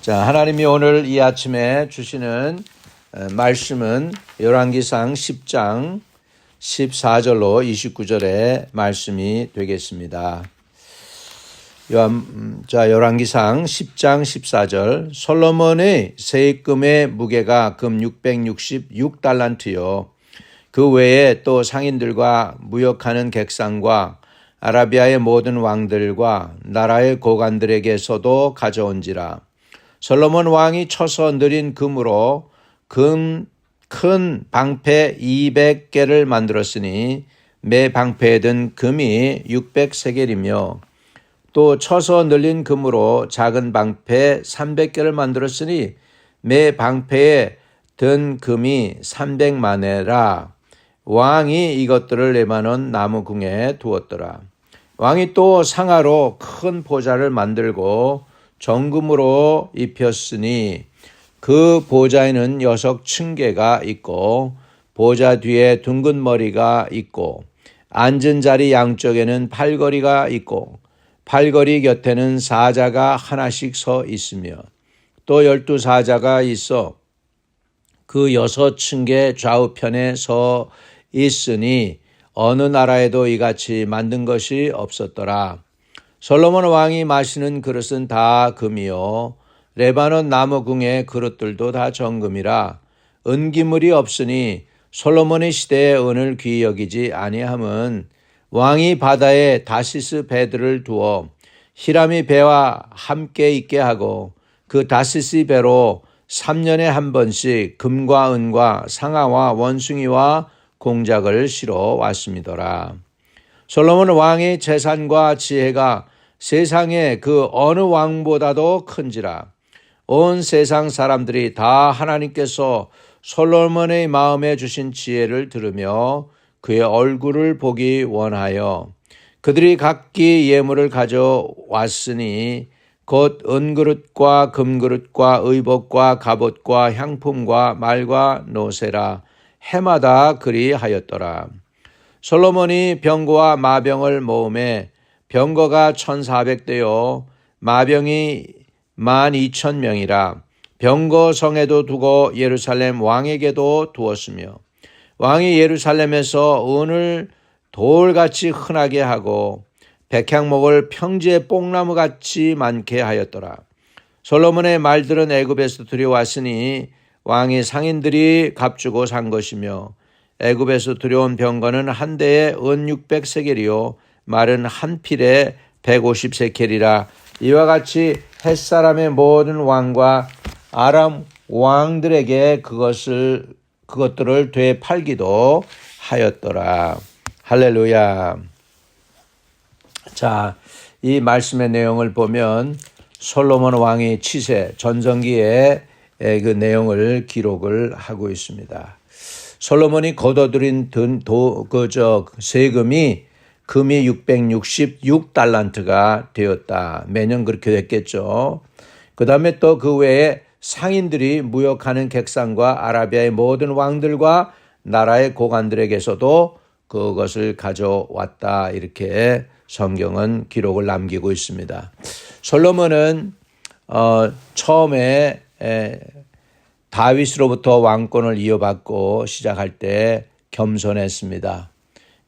자, 하나님이 오늘 이 아침에 주시는 말씀은 열왕기상 10장 14절로 29절의 말씀이 되겠습니다. 열왕기상 10장 14절 솔로몬의 세금의 무게가 금 666달란트요. 그 외에 또 상인들과 무역하는 객상과 아라비아의 모든 왕들과 나라의 고관들에게서도 가져온지라. 솔로몬 왕이 쳐서 느린 금으로 큰 방패 200개를 만들었으니 매 방패에 든 금이 600세겔이며 또 쳐서 늘린 금으로 작은 방패 300개를 만들었으니 매 방패에 든 금이 300마네라. 왕이 이것들을 레바논 나무궁에 두었더라. 왕이 또 상아로 큰 보좌를 만들고 정금으로 입혔으니 그 보좌에는 6층계가 있고 보좌 뒤에 둥근 머리가 있고 앉은 자리 양쪽에는 팔걸이가 있고 팔걸이 곁에는 사자가 하나씩 서 있으며 또 12사자가 있어 그 6층계 좌우편에 서 있으니 어느 나라에도 이같이 만든 것이 없었더라. 솔로몬 왕이 마시는 그릇은 다 금이요 레바논 나무궁의 그릇들도 다 정금이라. 은기물이 없으니 솔로몬의 시대에 은을 귀히 여기지 아니함은 왕이 바다에 다시스 배들을 두어 히람이 배와 함께 있게 하고 그 다시스 배로 3년에 한 번씩 금과 은과 상아와 원숭이와 공작을 실어 왔음이더라. 솔로몬 왕의 재산과 지혜가 세상에 그 어느 왕보다도 큰지라. 온 세상 사람들이 다 하나님께서 솔로몬의 마음에 주신 지혜를 들으며 그의 얼굴을 보기 원하여 그들이 각기 예물을 가져왔으니 곧 은그릇과 금그릇과 의복과 갑옷과 향품과 말과 노새라. 해마다 그리하였더라. 솔로몬이 병거와 마병을 모으매 병거가 1,400대요 마병이 12,000명이라. 병거 성에도 두고 예루살렘 왕에게도 두었으며 왕이 예루살렘에서 은을 돌같이 흔하게 하고 백향목을 평지의 뽕나무같이 많게 하였더라. 솔로몬의 말들은 애굽에서 들여왔으니 왕의 상인들이 값주고 산 것이며 애굽에서 들여온 병거는 한 대에 은 600세겔이요 말은 한 필에 150세겔이라. 이와 같이 햇사람의 모든 왕과 아람 왕들에게 그것들을 되팔기도 하였더라. 할렐루야. 자, 이 말씀의 내용을 보면 솔로몬 왕의 치세, 전성기의 그 내용을 기록을 하고 있습니다. 솔로몬이 거둬들인 세금이 금이 666달란트가 되었다. 매년 그렇게 됐겠죠. 그 다음에 또 그 외에 상인들이 무역하는 객상과 아라비아의 모든 왕들과 나라의 고관들에게서도 그것을 가져왔다. 이렇게 성경은 기록을 남기고 있습니다. 솔로몬은 처음에 다윗으로부터 왕권을 이어받고 시작할 때 겸손했습니다.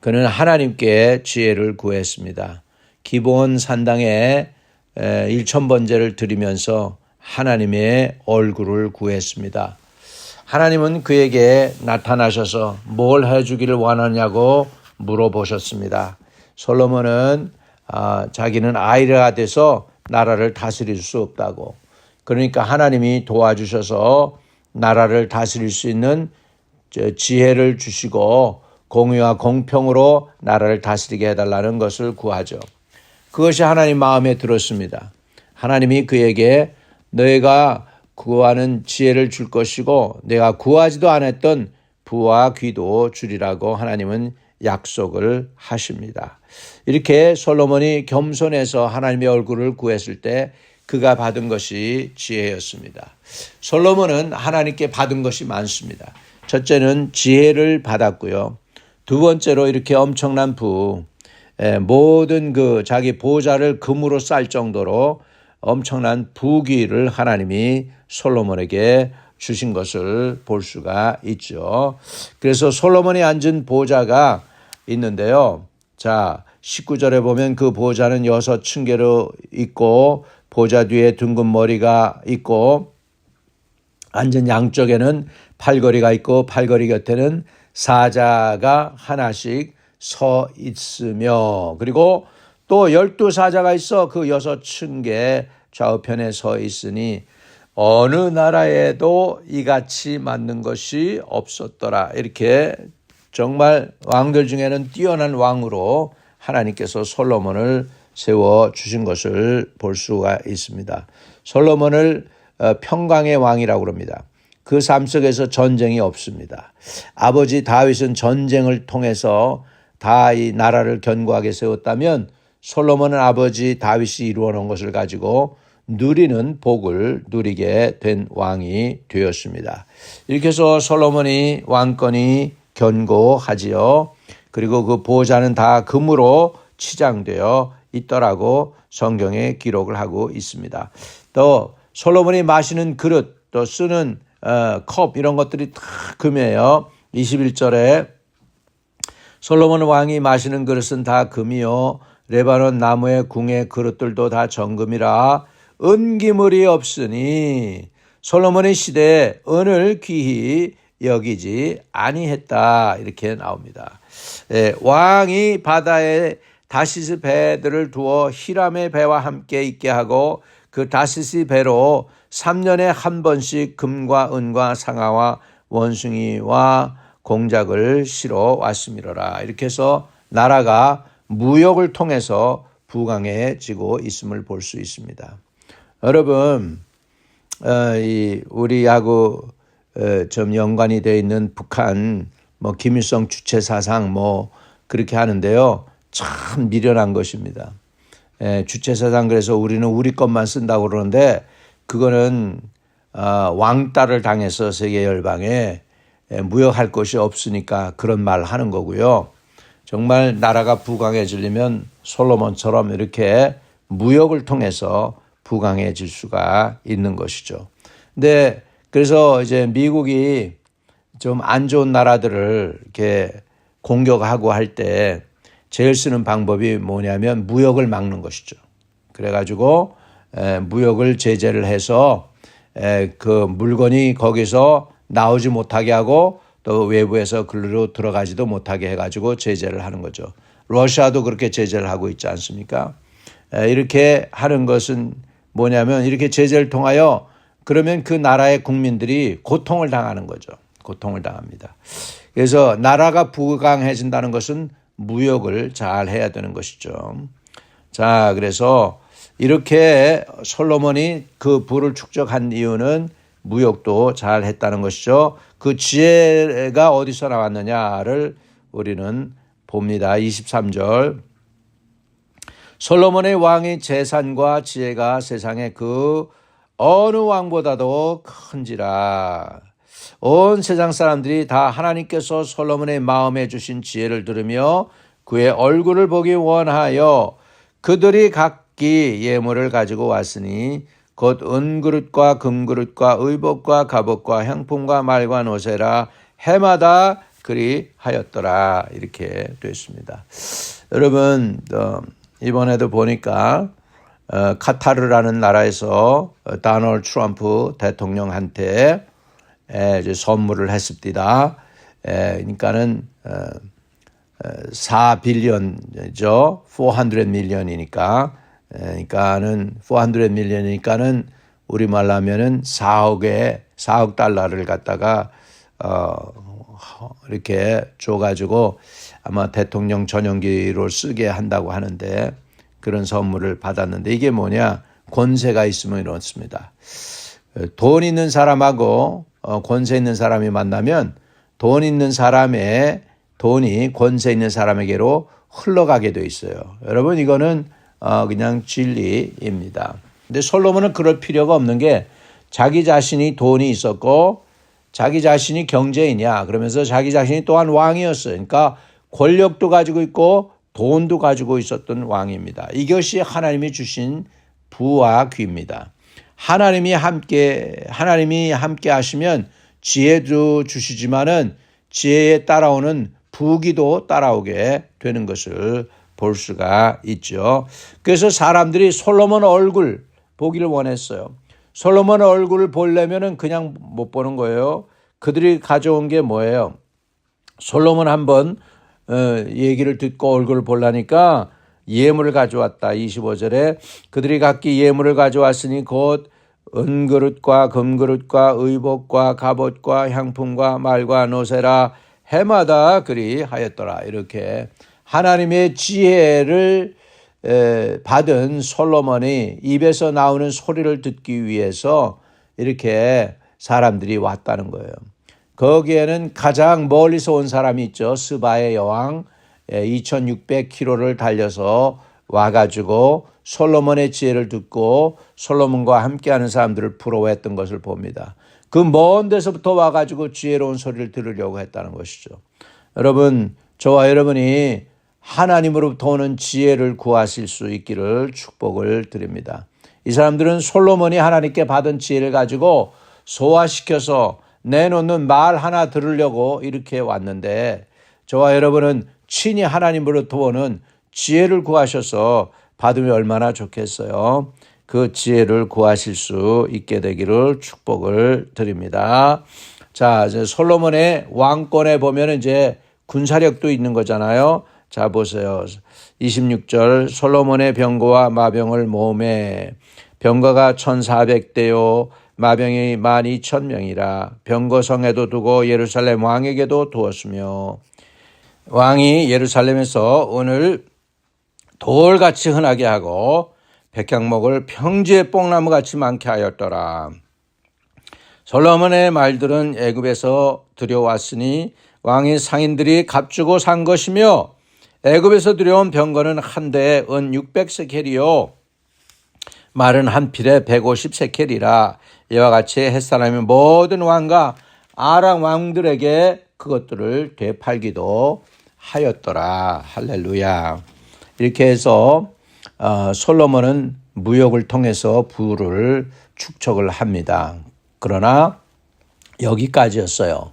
그는 하나님께 지혜를 구했습니다. 기브온 산당에 1,000번제를 드리면서 하나님의 얼굴을 구했습니다. 하나님은 그에게 나타나셔서 뭘 해주기를 원하냐고 물어보셨습니다. 솔로몬은 자기는 아이가 돼서 나라를 다스릴 수 없다고. 그러니까 하나님이 도와주셔서 나라를 다스릴 수 있는 지혜를 주시고 공의와 공평으로 나라를 다스리게 해달라는 것을 구하죠. 그것이 하나님 마음에 들었습니다. 하나님이 그에게 너희가 구하는 지혜를 줄 것이고 내가 구하지도 않았던 부와 귀도 주리라고 하나님은 약속을 하십니다. 이렇게 솔로몬이 겸손해서 하나님의 얼굴을 구했을 때 그가 받은 것이 지혜였습니다. 솔로몬은 하나님께 받은 것이 많습니다. 첫째는 지혜를 받았고요. 두 번째로 이렇게 엄청난 모든 자기 보좌를 금으로 쌀 정도로 엄청난 부귀를 하나님이 솔로몬에게 주신 것을 볼 수가 있죠. 그래서 솔로몬이 앉은 보좌가 있는데요. 자, 19절에 보면 그 보좌는 6층계로 있고 보좌 뒤에 둥근 머리가 있고 앉은 양쪽에는 팔걸이가 있고 팔걸이 곁에는 사자가 하나씩 서 있으며 그리고 또 12사자가 있어 그 6층계 좌우편에 서 있으니 어느 나라에도 이같이 맞는 것이 없었더라. 이렇게 정말 왕들 중에는 뛰어난 왕으로 하나님께서 솔로몬을 세워주신 것을 볼 수가 있습니다. 솔로몬을 평강의 왕이라고 그럽니다. 그 삶 속에서 전쟁이 없습니다. 아버지 다윗은 전쟁을 통해서 다 이 나라를 견고하게 세웠다면 솔로몬은 아버지 다윗이 이루어 놓은 것을 가지고 누리는 복을 누리게 된 왕이 되었습니다. 이렇게 해서 솔로몬이 왕권이 견고하지요. 그리고 그 보좌는 다 금으로 치장되어 있더라고 성경에 기록을 하고 있습니다. 또 솔로몬이 마시는 그릇 또 쓰는 컵 이런 것들이 다 금이에요. 21절에 솔로몬 왕이 마시는 그릇은 다 금이요 레바논 나무의 궁의 그릇들도 다 정금이라 은기물이 없으니 솔로몬의 시대에 은을 귀히 여기지 아니했다 이렇게 나옵니다. 왕이 바다에 다시스 배들을 두어 히람의 배와 함께 있게 하고 그 다시스 배로 3년에 한 번씩 금과 은과 상아와 원숭이와 공작을 실어 왔음이로라. 이렇게 해서 나라가 무역을 통해서 부강해지고 있음을 볼 수 있습니다. 여러분, 우리하고 좀 연관이 되어 있는 북한 김일성 주체 사상 그렇게 하는데요. 참 미련한 것입니다. 주체 사상 그래서 우리는 우리 것만 쓴다고 그러는데 그거는 왕따를 당해서 세계 열방에 무역할 것이 없으니까 그런 말 하는 거고요. 정말 나라가 부강해지려면 솔로몬처럼 이렇게 무역을 통해서 부강해질 수가 있는 것이죠. 근데 그래서 이제 미국이 좀 안 좋은 나라들을 이렇게 공격하고 할 때 제일 쓰는 방법이 뭐냐면 무역을 막는 것이죠. 그래가지고 무역을 제재를 해서 그 물건이 거기서 나오지 못하게 하고 또 외부에서 글로 들어가지도 못하게 해가지고 제재를 하는 거죠. 러시아도 그렇게 제재를 하고 있지 않습니까? 이렇게 하는 것은 뭐냐면 이렇게 제재를 통하여 그러면 그 나라의 국민들이 고통을 당하는 거죠. 고통을 당합니다. 그래서 나라가 부강해진다는 것은 무역을 잘 해야 되는 것이죠. 자, 그래서 이렇게 솔로몬이 그 부를 축적한 이유는 무역도 잘 했다는 것이죠. 그 지혜가 어디서 나왔느냐를 우리는 봅니다. 23절 솔로몬의 왕의 재산과 지혜가 세상에 그 어느 왕보다도 큰지라. 온 세상 사람들이 다 하나님께서 솔로몬의 마음에 주신 지혜를 들으며 그의 얼굴을 보기 원하여 그들이 각기 예물을 가지고 왔으니 곧 은그릇과 금그릇과 의복과 갑옷과 향품과 말과 노새라 해마다 그리 하였더라. 이렇게 됐습니다. 여러분 이번에도 보니까 카타르라는 나라에서 도널드 트럼프 대통령한테 이제 선물을 했습니다. 그러니까는 4빌리언이죠. 400 밀리언이니까. 그러니까는 400 밀리언이니까는 우리말로 하면은 4억 달러를 갖다가 이렇게 줘가지고 아마 대통령 전용기로 쓰게 한다고 하는데 그런 선물을 받았는데 이게 뭐냐? 권세가 있으면 이렇습니다. 돈 있는 사람하고 권세 있는 사람이 만나면 돈 있는 사람의 돈이 권세 있는 사람에게로 흘러가게 돼 있어요. 여러분 이거는 그냥 진리입니다. 근데 솔로몬은 그럴 필요가 없는 게 자기 자신이 돈이 있었고 자기 자신이 경제인이야. 그러면서 자기 자신이 또한 왕이었어요. 그러니까 권력도 가지고 있고 돈도 가지고 있었던 왕입니다. 이것이 하나님이 주신 부와 귀입니다. 하나님이 함께 하시면 지혜도 주시지만은 지혜에 따라오는 부귀도 따라오게 되는 것을 볼 수가 있죠. 그래서 사람들이 솔로몬 얼굴 보기를 원했어요. 솔로몬 얼굴을 보려면은 그냥 못 보는 거예요. 그들이 가져온 게 뭐예요? 솔로몬 한번 얘기를 듣고 얼굴을 보려니까 예물을 가져왔다. 25절에 그들이 각기 예물을 가져왔으니 곧 은그릇과 금그릇과 의복과 갑옷과 향품과 말과 노새라 해마다 그리 하였더라. 이렇게 하나님의 지혜를 받은 솔로몬이 입에서 나오는 소리를 듣기 위해서 이렇게 사람들이 왔다는 거예요. 거기에는 가장 멀리서 온 사람이 있죠. 스바의 여왕 2600km를 달려서 와가지고 솔로몬의 지혜를 듣고 솔로몬과 함께하는 사람들을 부러워했던 것을 봅니다. 그 먼 데서부터 와가지고 지혜로운 소리를 들으려고 했다는 것이죠. 여러분, 저와 여러분이 하나님으로부터 오는 지혜를 구하실 수 있기를 축복을 드립니다. 이 사람들은 솔로몬이 하나님께 받은 지혜를 가지고 소화시켜서 내놓는 말 하나 들으려고 이렇게 왔는데 저와 여러분은 친히 하나님으로부터 오는 지혜를 구하셔서 받으면 얼마나 좋겠어요. 그 지혜를 구하실 수 있게 되기를 축복을 드립니다. 자, 이제 솔로몬의 왕권에 보면 이제 군사력도 있는 거잖아요. 자, 보세요. 26절 솔로몬의 병거와 마병을 모으매 병거가 1400대요 마병이 12,000명이라 병거성에도 두고 예루살렘 왕에게도 두었으며 왕이 예루살렘에서 오늘 돌같이 흔하게 하고 백향목을 평지의 뽕나무같이 많게 하였더라. 솔로몬의 말들은 애굽에서 들여왔으니 왕의 상인들이 값주고 산 것이며 애굽에서 들여온 병거는 한 대에 은 600세켈이요 말은 한 필에 150세켈이라 이와 같이 햇사람의 모든 왕과 아람 왕들에게 그것들을 되팔기도 하였더라. 할렐루야. 이렇게 해서 솔로몬은 무역을 통해서 부를 축적을 합니다. 그러나 여기까지였어요.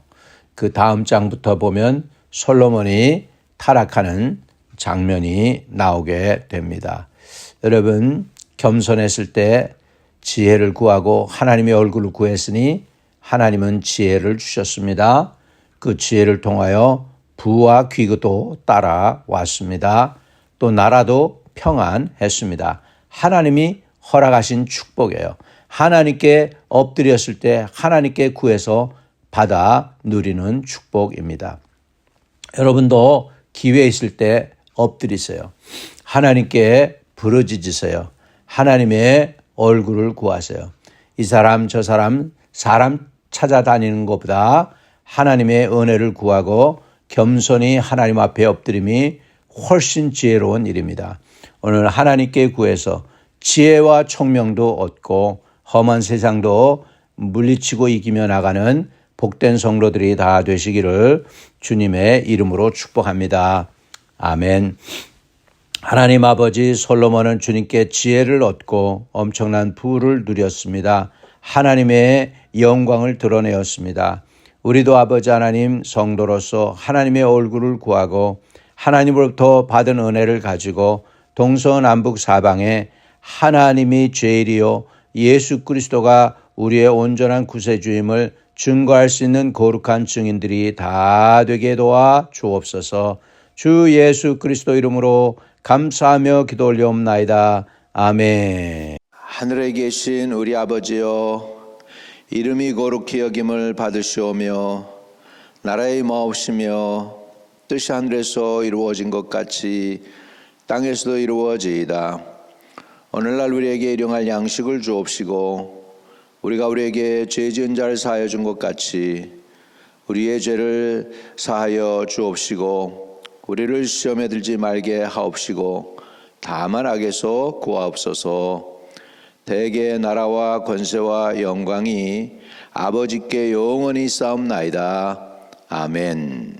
그 다음 장부터 보면 솔로몬이 타락하는 장면이 나오게 됩니다. 여러분, 겸손했을 때 지혜를 구하고 하나님의 얼굴을 구했으니 하나님은 지혜를 주셨습니다. 그 지혜를 통하여 부와 귀도 따라왔습니다. 또 나라도 평안했습니다. 하나님이 허락하신 축복이에요. 하나님께 엎드렸을 때 하나님께 구해서 받아 누리는 축복입니다. 여러분도 기회 있을 때 엎드리세요. 하나님께 부르짖으세요. 하나님의 얼굴을 구하세요. 이 사람 저 사람 찾아다니는 것보다 하나님의 은혜를 구하고 겸손히 하나님 앞에 엎드림이 훨씬 지혜로운 일입니다. 오늘 하나님께 구해서 지혜와 총명도 얻고 험한 세상도 물리치고 이기며 나가는 복된 성도들이 다 되시기를 주님의 이름으로 축복합니다. 아멘. 하나님 아버지, 솔로몬은 주님께 지혜를 얻고 엄청난 부를 누렸습니다. 하나님의 영광을 드러내었습니다. 우리도 아버지 하나님 성도로서 하나님의 얼굴을 구하고 하나님으로부터 받은 은혜를 가지고 동서남북 사방에 하나님이 제일이요 예수 그리스도가 우리의 온전한 구세주임을 증거할 수 있는 거룩한 증인들이 다 되게 도와 주옵소서. 주 예수 그리스도 이름으로 감사하며 기도 올려옵나이다. 아멘. 하늘에 계신 우리 아버지여, 이름이 거룩히 여김을 받으시오며 나라의 마옵시며 뜻이 하늘에서 이루어진 것 같이 땅에서도 이루어지이다. 오늘날 우리에게 일용할 양식을 주옵시고 우리가 우리에게 죄 지은 자를 사하여 준 것 같이 우리의 죄를 사하여 주옵시고 우리를 시험에 들지 말게 하옵시고 다만 악에서 구하옵소서. 대개 나라와 권세와 영광이 아버지께 영원히 싸움나이다. 아멘.